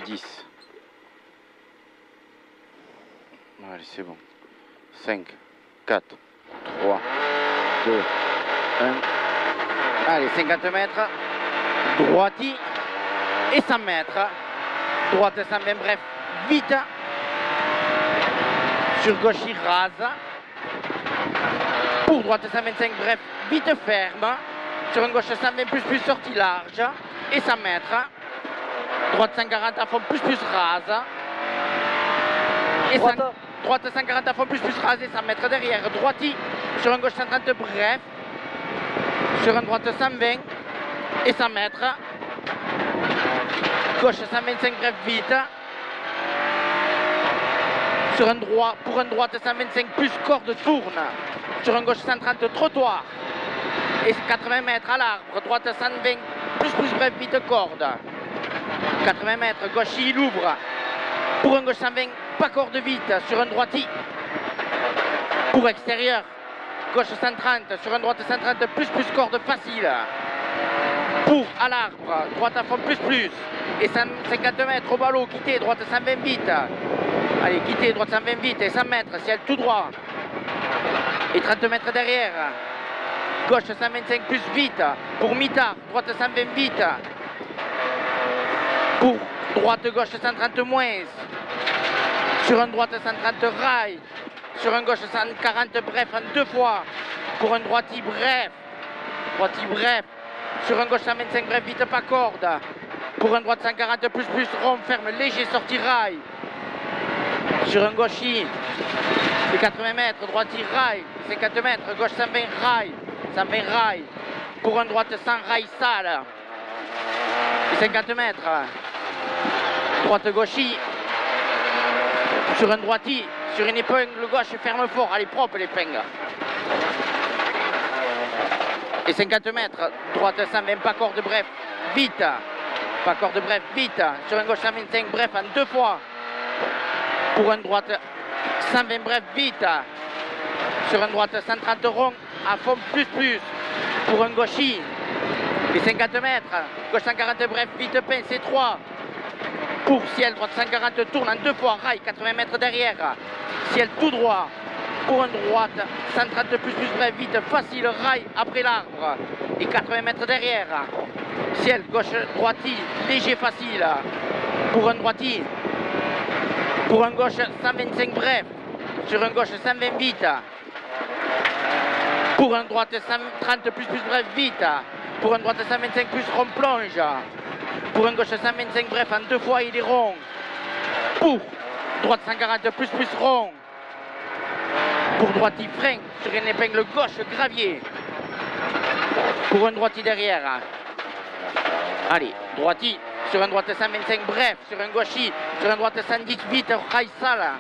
10. Allez, c'est bon. 5, 4, 3, 2, 1. Allez, 50 mètres. Droiti et 100 mètres. Droite 120, bref, vite. Sur gauche, il rase. Pour droite 125, bref, vite ferme. Sur une gauche 120, plus, sortie large. Et 100 mètres. Droite 140 à fond, plus, rase. Et droite 140 à fond, plus, rase et 100 mètres derrière. Droiti. Sur une gauche 130, bref. Sur une droite 120 et 100 mètres. Gauche 125, bref, vite. Sur un droit, pour un droite 125, plus corde tourne. Sur un gauche 130, trottoir. Et 80 mètres à l'arbre. Droite 120, plus, bref, vite, corde. 80 mètres, gauche, il ouvre. Pour un gauche 120, pas corde vite. Sur un droiti. Pour extérieur. Gauche 130, sur un droite 130, plus, corde facile. Pour à l'arbre, droite à fond, plus. Et 150 mètres au ballot, quitter, droite 120 vite. Allez, quitter, droite 120 vite et 100 mètres, ciel tout droit. Et 30 mètres derrière. Gauche 125 plus vite. Pour mitard, droite 120 vite. Pour droite, gauche 130 moins. Sur un droite 130 rail. Sur un gauche 140 bref en 2 fois. Pour un droiti bref. Droiti bref. Sur un gauche 125 bref vite pas corde. Pour un droite 140 plus, rond ferme léger sortie rail. Sur un gauchi, c'est 80 mètres, droiti rail, 50 mètres, gauche 120 rail, 120 rail. Pour un droite 100 rail sale, et 50 mètres. Droite gauchi, sur un droiti, sur une épingle gauche, ferme fort, elle est propre l'épingle. Et 50 mètres, droite 120, pas corde bref, vite. Pas corde bref, vite. Sur un gauche 125, bref, en 2 fois. Pour un droite 120 bref vite. Sur un droite 130 rond à fond plus. Pour un gauchi. Et 50 mètres. Gauche 140 bref vite pince et 3. Pour ciel droite 140 tourne en 2 fois. Rail 80 mètres derrière. Ciel tout droit. Pour un droite 130 plus bref vite facile. Rail après l'arbre. Et 80 mètres derrière. Ciel gauche droiti léger facile. Pour un droiti. Pour un gauche 125 bref, sur un gauche 120 vite. Pour un droite 130 plus bref vite. Pour un droite 125 plus rond plonge. Pour un gauche 125 bref en 2 fois il est rond. Pour droite 140 plus rond. Pour droite il freine sur une épingle gauche gravier. Pour un droiti derrière. Allez, droiti. Sur un droite 125 bref, sur un gauchi, sur un droite 110 vite, rail sale.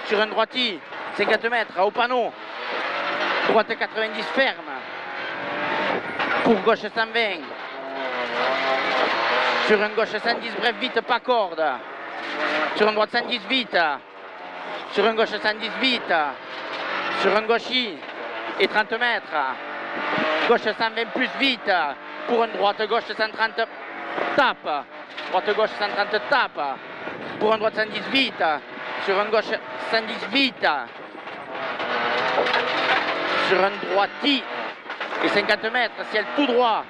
Sur un droiti, 50 mètres, au panneau. Droite 90 ferme. Pour gauche 120. Sur un gauche 110 bref, vite, pas corde. Sur un droite 110 vite. Sur un gauche 110 vite. Sur un gauchi et 30 mètres. Gauche 120 plus vite. Pour un droite gauche 130 tape. Droite gauche 130 tape. Pour un droite 110 vite. Sur un gauche 110 vite. Sur un droiti. Et 50 mètres, ciel tout droit.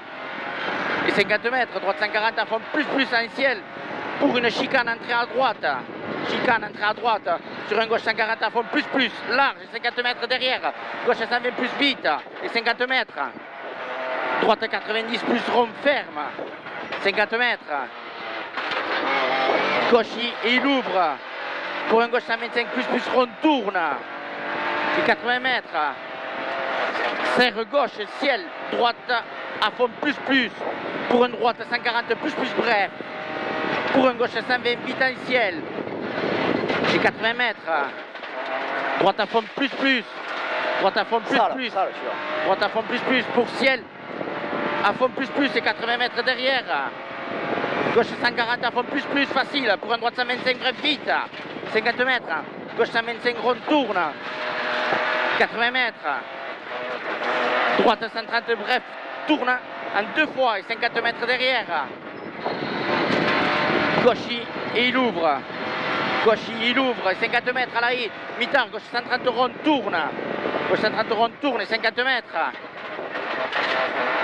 Et 50 mètres, droite 140 à fond plus en ciel. Pour une chicane entrée à droite. Chicane entrée à droite. Sur un gauche 140 à fond plus large. Et 50 mètres derrière. Gauche 120 plus vite. Et 50 mètres. Droite 90 plus rond ferme. 50 mètres. Gauche et il ouvre. Pour un gauche 125 plus rond tourne. Et 80 mètres. Serre gauche, ciel, droite à fond plus. Pour un droite 140 plus bref. Pour un gauche 120 vite en ciel. Et 80 mètres. Droite à fond plus. Droite à fond plus. Droite à fond plus pour ciel. À fond plus et 80 mètres derrière. Gauche 140 à fond plus facile. Pour un droite 125 bref vite. 50 mètres. Gauche 125 rond tourne. 80 mètres. Droite 130 bref tourne en 2 fois et 50 mètres derrière. Gauche et il ouvre. Gauchy, il ouvre, 50 mètres à la haie. Mitard, gauche 130 rond, tourne. Gauche 130 rond, tourne, 50 mètres.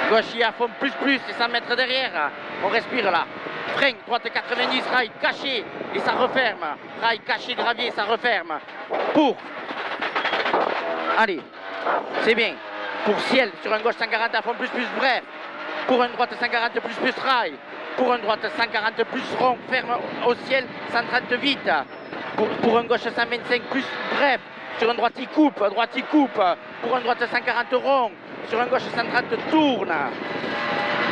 Gauchy à fond, plus, et 100 mètres derrière. On respire là. Frein, droite 90, rail caché et ça referme. Rail caché, gravier, ça referme. Pour. Allez, c'est bien. Pour ciel, sur un gauche 140 à fond, plus, bref. Pour un droite 140, plus, rail. Pour un droite 140, plus rond, ferme au ciel, 130 vite. Pour un gauche 125, plus bref. Sur un droite, il coupe, Pour un droite 140 rond. Sur un gauche 130, tourne.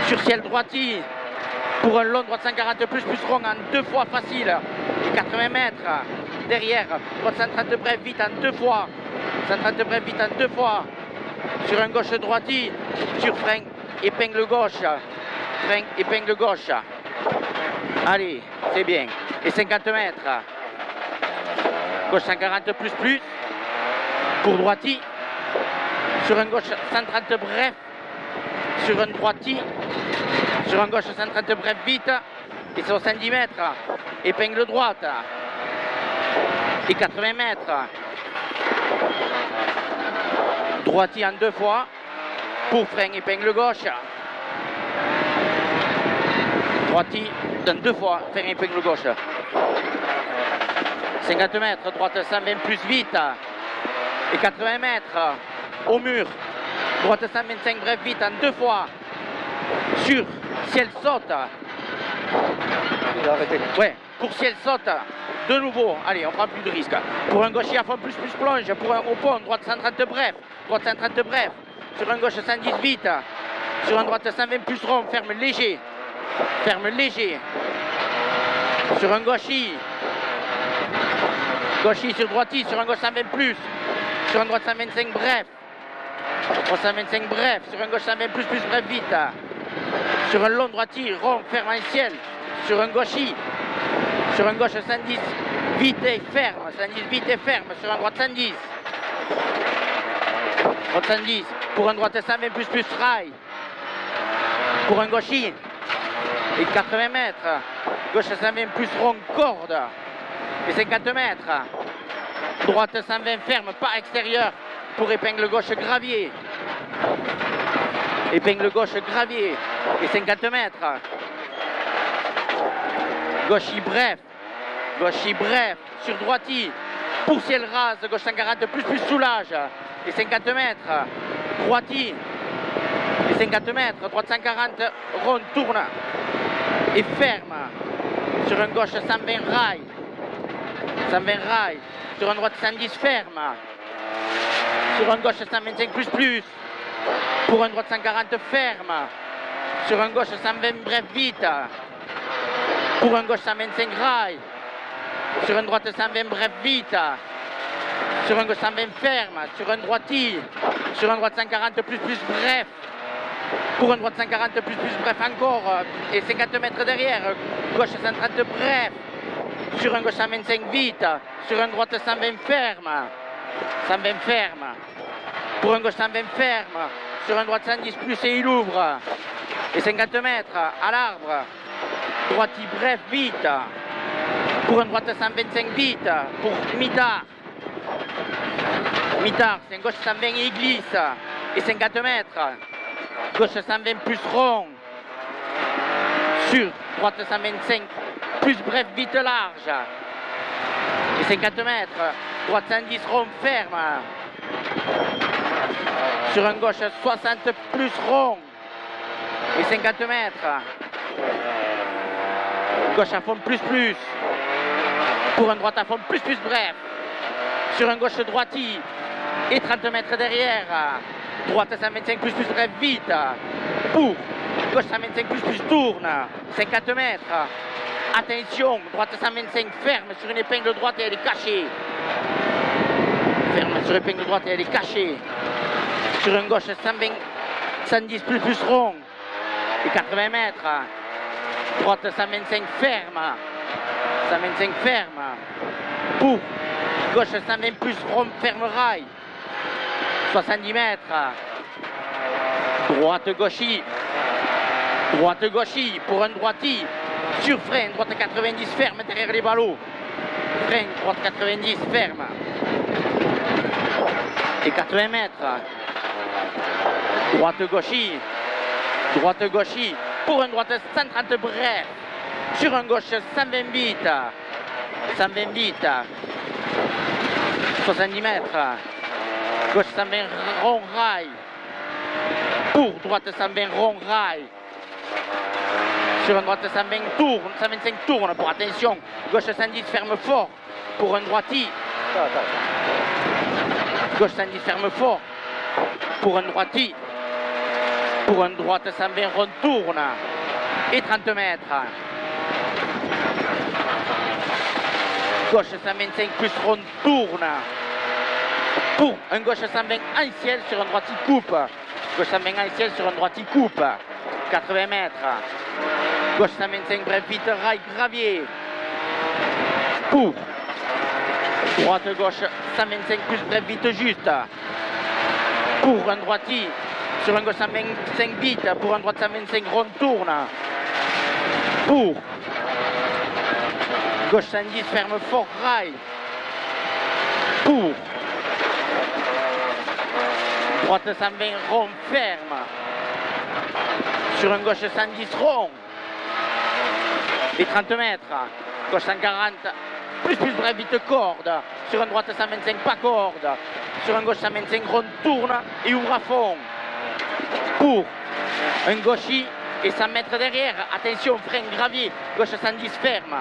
Sur ciel droiti. Pour un long droite 140, plus rond, en 2 fois facile. Et 80 mètres. Derrière, droite 130 bref, vite en 2 fois. 130 bref, vite en 2 fois. Sur un gauche droiti. Sur frein, épingle gauche. Frein, épingle gauche. Allez, c'est bien. Et 50 mètres. Gauche 140 plus. Pour droiti. Sur un gauche 130 bref. Sur un droiti. Sur un gauche 130 bref vite. Et 70 mètres. Épingle droite. Et 80 mètres. Droiti en 2 fois. Pour frein, épingle gauche. Droiti en 2 fois, frein, épingle gauche. 50 mètres, droite 120 plus vite. Et 80 mètres au mur. Droite 125 bref vite en 2 fois. Sur ciel saute. Ouais, pour ciel saute. De nouveau, allez, on prend plus de risques. Pour un gaucher à fond, plus plonge. Pour un au pont, droite 130 bref. Droite 130 bref. Sur un gauche 110 vite. Sur un droite 120 plus rond, ferme léger. Ferme léger. Sur un gauchi. Gauchi sur droiti, sur un gauche 120 plus. Sur un droite 125 bref. Droite 125 bref. Sur un gauche 120 plus bref vite. Sur un long droiti, rond, ferme en ciel. Sur un gauchi. Sur un gauche 110 vite et ferme. 110 vite et ferme. Sur un droite 110. Droite 110. Pour un droite 120 plus rail. Pour un gauchi. Et 80 mètres. Gauche 120 plus rond, corde. Et 50 mètres. Droite 120 ferme, pas extérieur. Pour épingle gauche gravier. Épingle gauche gravier. Et 50 mètres. Gauchi bref. Gauchi bref. Sur droiti. Pour ciel rase. Gauche 140 plus soulage. Et 50 mètres. Droiti. Et 50 mètres. Droite 140 rond, tourne. Et ferme. Sur un gauche 120 rail. 120 rail. Sur un droite 110 ferme. Sur un gauche 125 plus. Pour un droite 140 ferme. Sur un gauche 120 bref vite. Pour un gauche 125 rail. Sur un droite 120 bref vite. Sur un gauche 120 ferme. Sur un droiti. Sur un droite 140 plus bref. Pour un droite 140 plus bref encore. Et 50 mètres derrière. Gauche 130 bref. Sur un gauche 125 vite. Sur un droite 120 ferme. 120 ferme. Pour un gauche 120 ferme. Sur un droite 110 plus et il ouvre. Et 50 mètres à l'arbre. Droiti bref vite. Pour un droite 125 vite. Pour Mitard. Mitard, c'est un gauche 120 et il glisse. Et 50 mètres. Gauche 120 plus rond. Sur droite 125 plus bref vite large. Et 50 mètres. Droite 110 rond ferme. Sur un gauche 60 plus rond. Et 50 mètres. Gauche à fond plus. Pour un droite à fond plus bref. Sur un gauche droiti. Et 30 mètres derrière. Droite 125 plus bref vite. Pour gauche 125 plus tourne. 50 mètres. Attention, droite 125 ferme sur une épingle droite et elle est cachée. Ferme sur épingle droite et elle est cachée. Sur un gauche 120, 110 plus rond. Et 80 mètres. Droite 125 ferme. 125 ferme. Pour gauche 120 plus rond ferme rail. 70 mètres. Droite gauchie. Droite gauchie pour un droiti. sur frein, droite 90, ferme derrière les ballots. Frein, droite 90, ferme. Et 80 mètres. Droite gauchie. Droite gauchie. Pour un droite 130 bref. Sur un gauche 120 bits. 120 bits. 70 mètres. Gauche 120 rond rail. Pour droite 120 rond rail. Sur un droite 120 tourne, 125 tourne pour attention. Gauche 110 ferme fort pour un droiti. Gauche 110 ferme fort pour un droiti. Pour un droite 120 rond tourne. Et 30 mètres. Gauche 125 plus rond tourne. Pour un gauche 120 en ciel sur un droiti coupe. Gauche 120 en ciel sur un droiti coupe. 80 mètres. Gauche 125 bref vite rail gravier. Pour droite gauche 125 plus bref vite juste. Pour un droiti sur un gauche 125 vite. Pour un droite 125 rond tourne. Pour gauche 110 ferme fort rail. Pour droite 120 rond ferme. Sur un gauche 110 rond. Et 30 mètres. Gauche 140. Plus bref vite corde. Sur un droite 125 pas corde. Sur un gauche 125 rond tourne et ouvre à fond. Pour un gauchis et 100 mètres derrière. Attention, frein gravier. Gauche 110 ferme.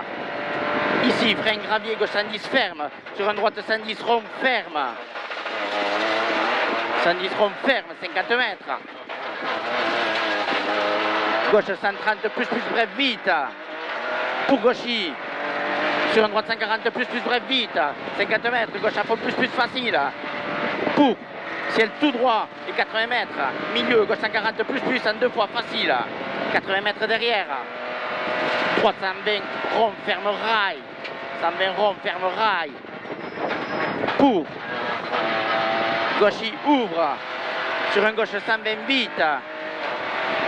Ici, frein gravier, gauche 110 ferme. Sur un droite 110 rond ferme. 110 rond ferme, 50 mètres. Gauche 130 plus bref vite. Pour gauchis. Sur un droite 140 plus bref vite. 50 mètres. Gauche à fond plus facile. Pour ciel tout droit et 80 mètres. Milieu, gauche 140 plus en deux fois facile. 80 mètres derrière. Droite 120 rond ferme rail. 120 rond ferme rail. Pour gauchis ouvre. Sur un gauche 120 vite.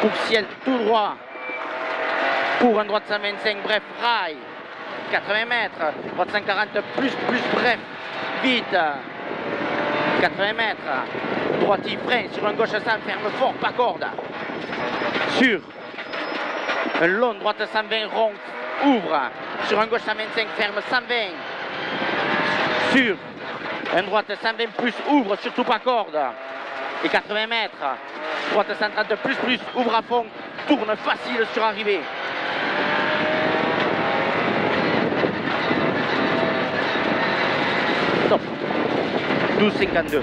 Pour ciel tout droit. Pour un droite 125 bref rail. 80 mètres. Droite 140 plus bref vite. 80 mètres. Droiti frein sur un gauche 100 ferme fort pas corde. Sur un long droite 120 rond ouvre. Sur un gauche 125 ferme 120. Sur un droite 120 plus ouvre surtout pas corde. Et 80 mètres. Droite 130 plus ouvre à fond. Tourne facile sur arrivée. Top. 12,52.